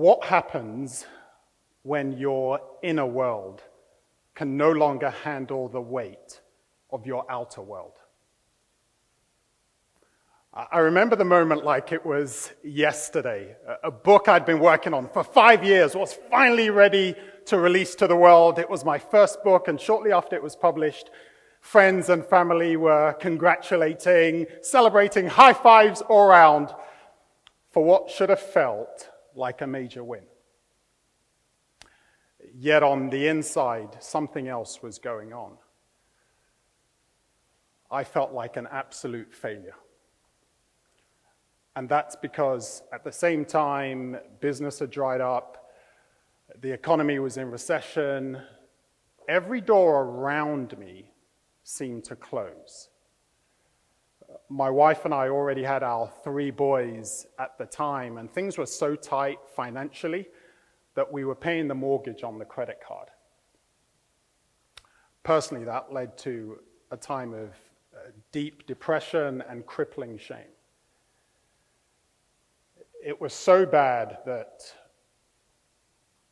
What happens when your inner world can no longer handle the weight of your outer world? I remember the moment like it was yesterday. A book I'd been working on for 5 years was finally ready to release to the world. It was my first book, and shortly after it was published, friends and family were congratulating, celebrating, high fives all around for what should have felt like a major win. Yet on the inside, something else was going on. I felt like an absolute failure. And that's because at the same time, business had dried up, the economy was in recession, every door around me seemed to close. My wife and I already had our 3 boys at the time, and things were so tight financially that we were paying the mortgage on the credit card. Personally, that led to a time of deep depression and crippling shame. It was so bad that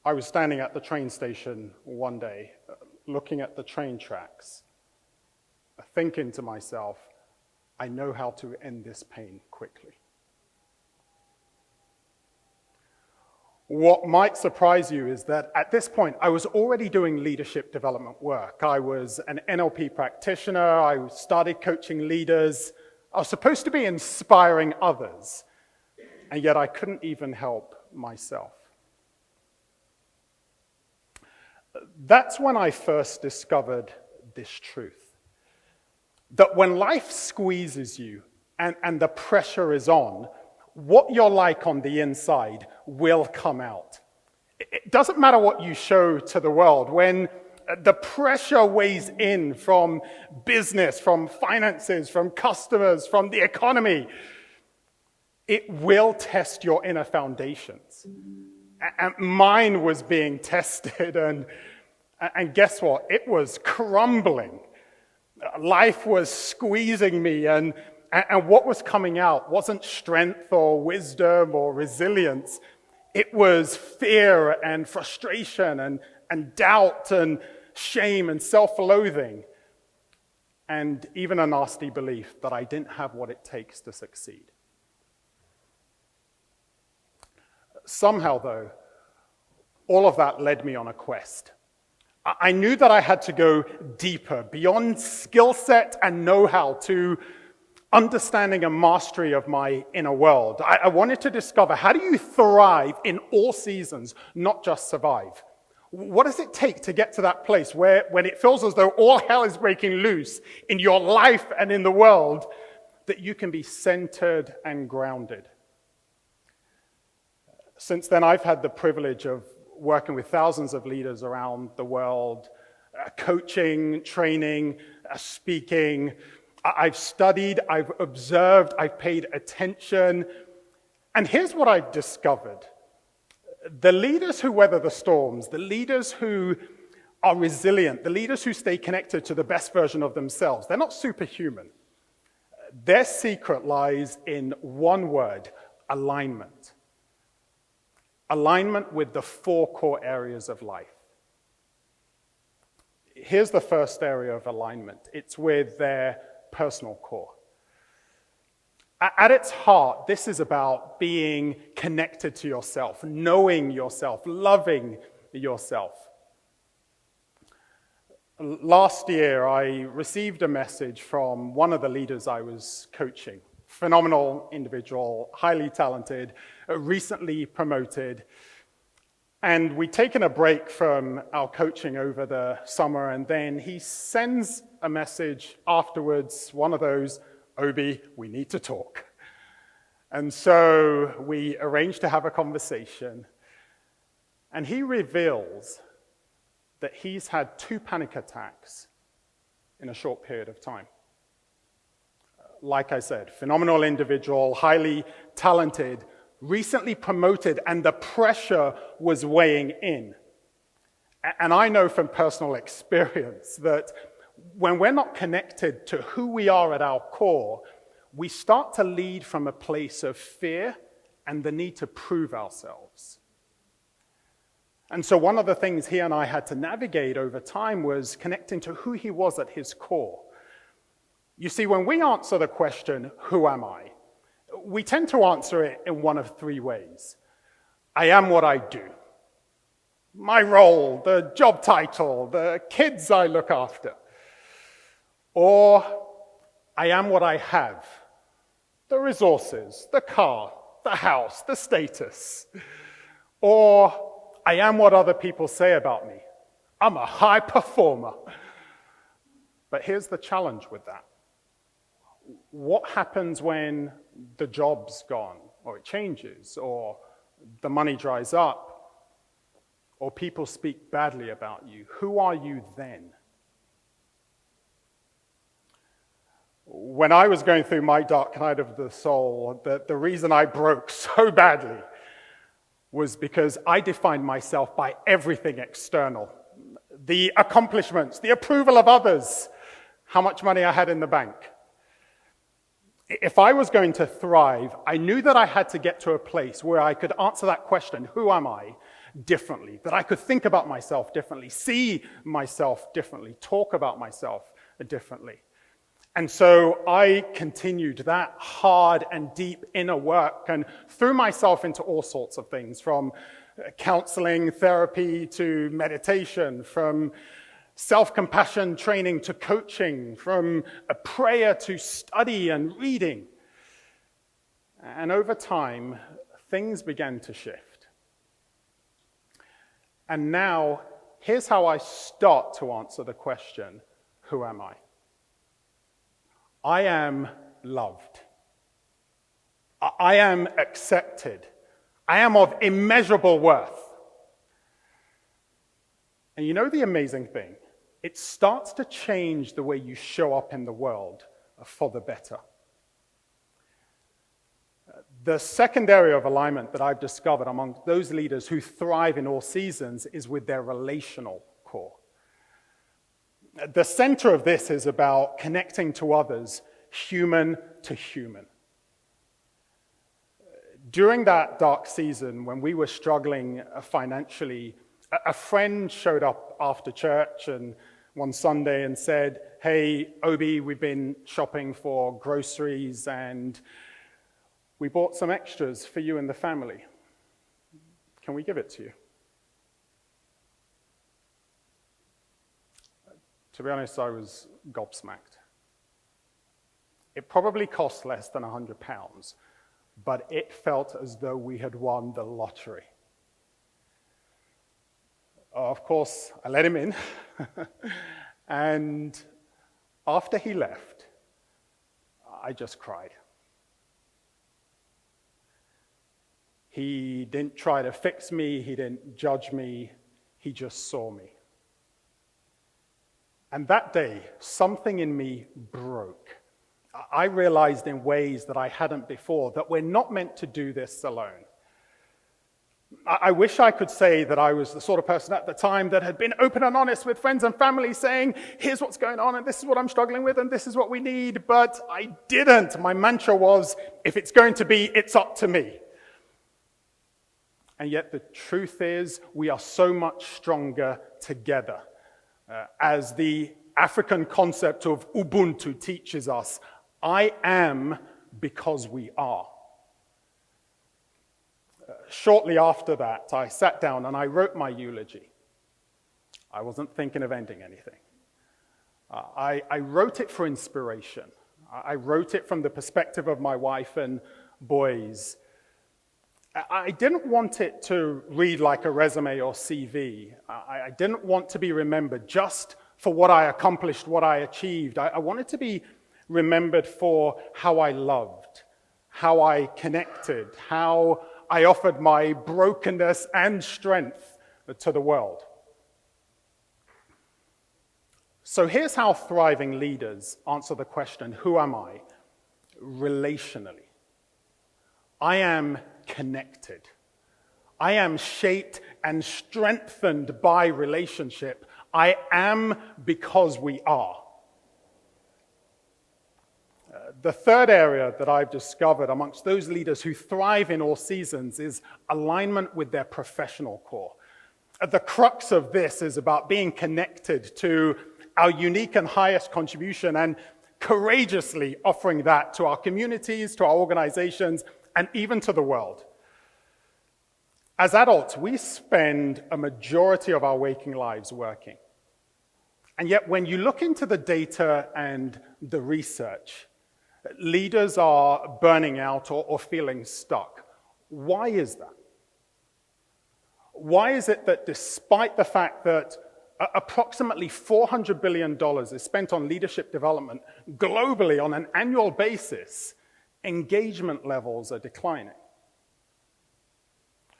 I was standing at the train station one day, looking at the train tracks, thinking to myself, I know how to end this pain quickly. What might surprise you is that at this point, I was already doing leadership development work. I was an NLP practitioner. I started coaching leaders. I was supposed to be inspiring others, and yet I couldn't even help myself. That's when I first discovered this truth, that when life squeezes you and the pressure is on, what you're like on the inside will come out. It doesn't matter what you show to the world. When the pressure weighs in from business, from finances, from customers, from the economy, it will test your inner foundations. And mine was being tested, and guess what? It was crumbling. Life was squeezing me, and what was coming out wasn't strength or wisdom or resilience. It was fear and frustration and doubt and shame and self-loathing, and even a nasty belief that I didn't have what it takes to succeed. Somehow, though, all of that led me on a quest. I knew that I had to go deeper, beyond skill set and know-how, to understanding and mastery of my inner world. I wanted to discover, how do you thrive in all seasons, not just survive? What does it take to get to that place where, when it feels as though all hell is breaking loose in your life and in the world, that you can be centered and grounded? Since then, I've had the privilege of working with thousands of leaders around the world, coaching, training, speaking. I've studied, I've observed, I've paid attention. And here's what I've discovered. The leaders who weather the storms, the leaders who are resilient, the leaders who stay connected to the best version of themselves, they're not superhuman. Their secret lies in one word: alignment. Alignment with the 4 core areas of life. Here's the first area of alignment. It's with their personal core. At its heart, this is about being connected to yourself, knowing yourself, loving yourself. Last year, I received a message from one of the leaders I was coaching. Phenomenal individual, highly talented, recently promoted. And we'd taken a break from our coaching over the summer, and then he sends a message afterwards, one of those, "Obi, we need to talk." And so we arranged to have a conversation, and he reveals that he's had 2 panic attacks in a short period of time. Like I said, phenomenal individual, highly talented, recently promoted, and the pressure was weighing in. And I know from personal experience that when we're not connected to who we are at our core, we start to lead from a place of fear and the need to prove ourselves. And so one of the things he and I had to navigate over time was connecting to who he was at his core. You see, when we answer the question, who am I? We tend to answer it in one of three ways. I am what I do. My role, the job title, the kids I look after. Or I am what I have. The resources, the car, the house, the status. Or I am what other people say about me. I'm a high performer. But here's the challenge with that. What happens when the job's gone, or it changes, or the money dries up, or people speak badly about you? Who are you then? When I was going through my dark night of the soul, the reason I broke so badly was because I defined myself by everything external. The accomplishments, the approval of others, how much money I had in the bank. If I was going to thrive, I knew that I had to get to a place where I could answer that question, who am I, differently, that I could think about myself differently, see myself differently, talk about myself differently. And so I continued that hard and deep inner work and threw myself into all sorts of things, from counseling, therapy to meditation, from self-compassion training to coaching, from a prayer to study and reading. And over time, things began to shift. And now, here's how I start to answer the question, who am I? I am loved. I am accepted. I am of immeasurable worth. And you know the amazing thing? It starts to change the way you show up in the world for the better. The second area of alignment that I've discovered among those leaders who thrive in all seasons is with their relational core. The center of this is about connecting to others, human to human. During that dark season, when we were struggling financially, a friend showed up after church and one Sunday and said, "Hey, Obi, we've been shopping for groceries and we bought some extras for you and the family. Can we give it to you?" To be honest, I was gobsmacked. It probably cost less than £100, but it felt as though we had won the lottery. Of course, I let him in, and after he left, I just cried. He didn't try to fix me, he didn't judge me, he just saw me. And that day, something in me broke. I realized in ways that I hadn't before that we're not meant to do this alone. I wish I could say that I was the sort of person at the time that had been open and honest with friends and family saying, here's what's going on and this is what I'm struggling with and this is what we need, but I didn't. My mantra was, if it's going to be, it's up to me. And yet the truth is, we are so much stronger together. As the African concept of Ubuntu teaches us, I am because we are. Shortly after that, I sat down and I wrote my eulogy. I wasn't thinking of ending anything. I wrote it for inspiration. I wrote it from the perspective of my wife and boys. I didn't want it to read like a resume or CV. I didn't want to be remembered just for what I accomplished, what I achieved. I wanted to be remembered for how I loved, how I connected, how I offered my brokenness and strength to the world. So here's how thriving leaders answer the question, who am I? Relationally. I am connected. I am shaped and strengthened by relationship. I am because we are. The third area that I've discovered amongst those leaders who thrive in all seasons is alignment with their professional core. The crux of this is about being connected to our unique and highest contribution and courageously offering that to our communities, to our organizations, and even to the world. As adults, we spend a majority of our waking lives working. And yet, when you look into the data and the research, leaders are burning out or feeling stuck. Why is that? Why is it that despite the fact that approximately $400 billion is spent on leadership development globally on an annual basis, engagement levels are declining?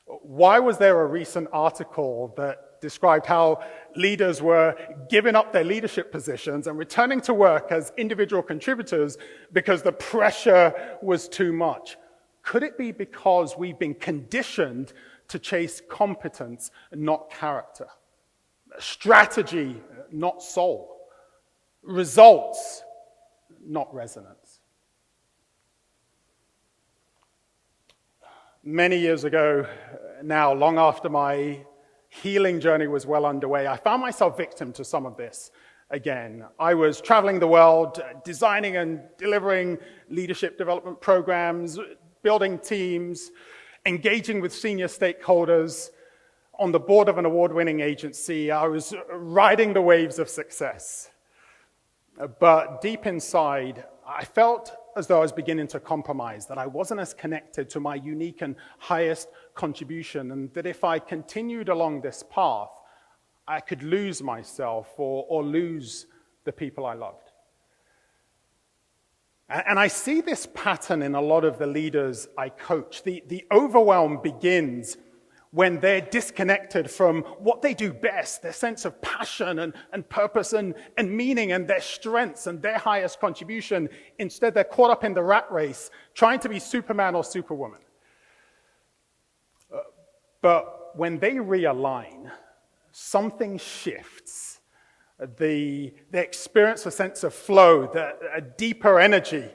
Why was there a recent article that described how leaders were giving up their leadership positions and returning to work as individual contributors because the pressure was too much? Could it be because we've been conditioned to chase competence, not character? Strategy, not soul. Results, not resonance. Many years ago now, long after my healing journey was well underway, I found myself victim to some of this again. I was traveling the world, designing and delivering leadership development programs, building teams, engaging with senior stakeholders. On the board of an award-winning agency, I was riding the waves of success. But deep inside, I felt as though I was beginning to compromise, that I wasn't as connected to my unique and highest contribution, and that if I continued along this path, I could lose myself or lose the people I loved. And I see this pattern in a lot of the leaders I coach. The overwhelm begins when they're disconnected from what they do best, their sense of passion and purpose and meaning and their strengths and their highest contribution. Instead, they're caught up in the rat race, trying to be Superman or Superwoman. But when they realign, something shifts. They experience a sense of flow, a deeper energy.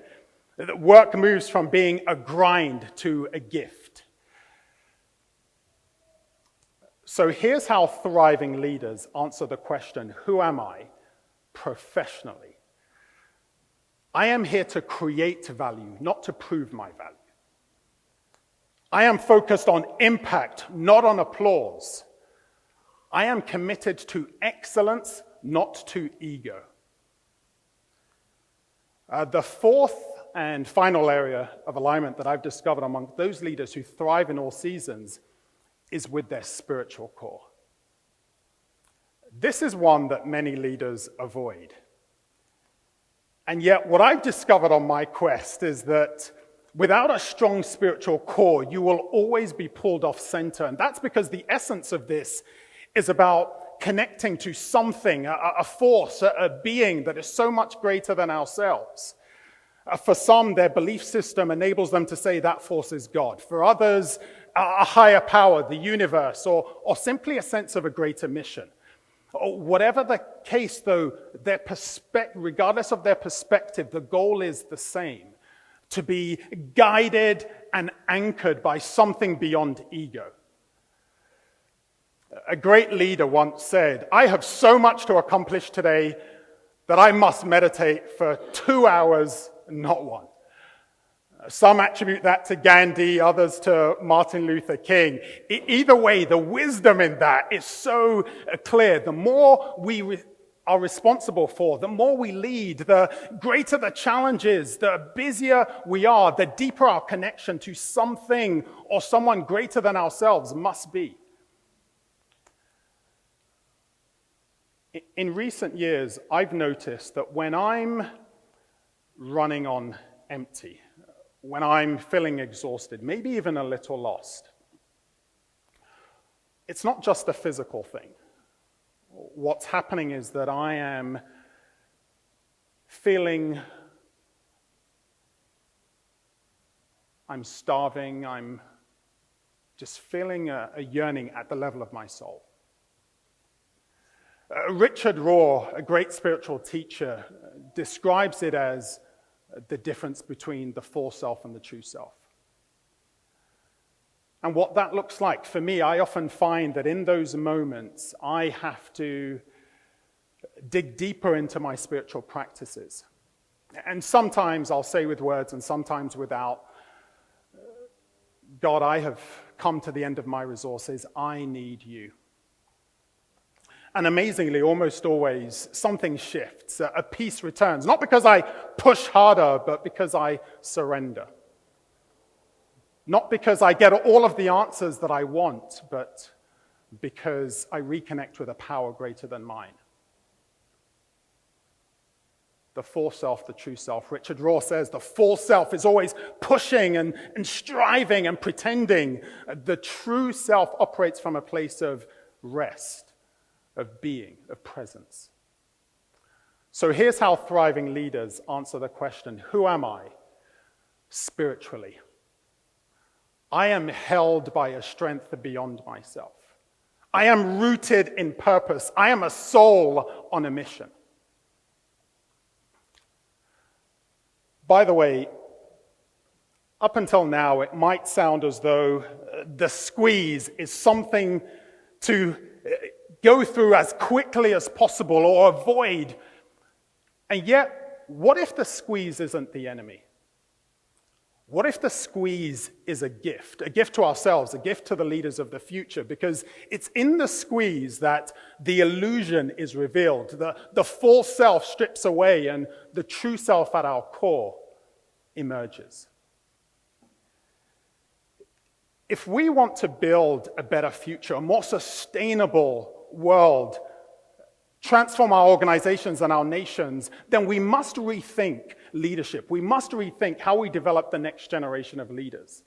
That work moves from being a grind to a gift. So here's how thriving leaders answer the question, who am I professionally? I am here to create value, not to prove my value. I am focused on impact, not on applause. I am committed to excellence, not to ego. The fourth and final area of alignment that I've discovered among those leaders who thrive in all seasons is with their spiritual core. This is one that many leaders avoid. And yet what I've discovered on my quest is that without a strong spiritual core, you will always be pulled off center. And that's because the essence of this is about connecting to something, a force, a being that is so much greater than ourselves. For some, their belief system enables them to say that force is God. For others, a higher power, the universe, or simply a sense of a greater mission. Whatever the case, though, regardless of their perspective, the goal is the same: to be guided and anchored by something beyond ego. A great leader once said, "I have so much to accomplish today that I must meditate for 2 hours, not one." Some attribute that to Gandhi, others to Martin Luther King. Either way, the wisdom in that is so clear. The more we are responsible for, the more we lead, the greater the challenges, the busier we are, the deeper our connection to something or someone greater than ourselves must be. In recent years, I've noticed that when I'm running on empty, when I'm feeling exhausted, maybe even a little lost, it's not just a physical thing. What's happening is that I am feeling I'm starving, I'm just feeling a yearning at the level of my soul. Richard Rohr, a great spiritual teacher, describes it as the difference between the false self and the true self. And what that looks like, for me, I often find that in those moments, I have to dig deeper into my spiritual practices. And sometimes I'll say with words and sometimes without, God, I have come to the end of my resources. I need you. And amazingly, almost always, something shifts. A peace returns. Not because I push harder, but because I surrender. Not because I get all of the answers that I want, but because I reconnect with a power greater than mine. The false self, the true self. Richard Rohr says the false self is always pushing and striving and pretending. The true self operates from a place of rest, of being, of presence. So here's how thriving leaders answer the question, who am I spiritually? I am held by a strength beyond myself. I am rooted in purpose. I am a soul on a mission. By the way, up until now, it might sound as though the squeeze is something to go through as quickly as possible or avoid. And yet, what if the squeeze isn't the enemy? What if the squeeze is a gift to ourselves, a gift to the leaders of the future? Because it's in the squeeze that the illusion is revealed, the false self strips away, and the true self at our core emerges. If we want to build a better future, a more sustainable world, transform our organizations and our nations, then we must rethink leadership. We must rethink how we develop the next generation of leaders.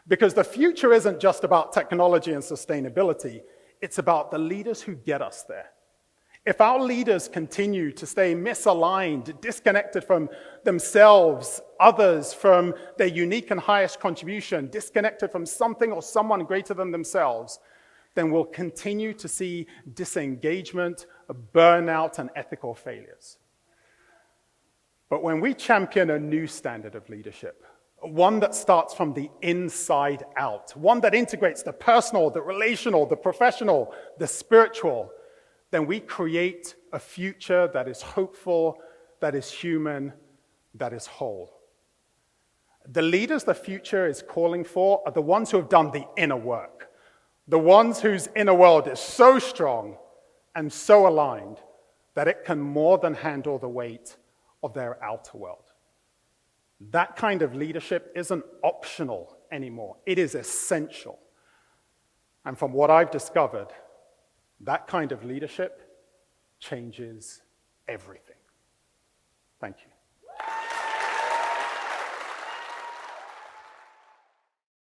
Because the future isn't just about technology and sustainability, it's about the leaders who get us there. If our leaders continue to stay misaligned, disconnected from themselves, others, from their unique and highest contribution, disconnected from something or someone greater than themselves, then we'll continue to see disengagement, burnout, and ethical failures. But when we champion a new standard of leadership, one that starts from the inside out, one that integrates the personal, the relational, the professional, the spiritual, then we create a future that is hopeful, that is human, that is whole. The leaders the future is calling for are the ones who have done the inner work, the ones whose inner world is so strong and so aligned that it can more than handle the weight of their outer world. That kind of leadership isn't optional anymore. It is essential. And from what I've discovered, that kind of leadership changes everything. Thank you.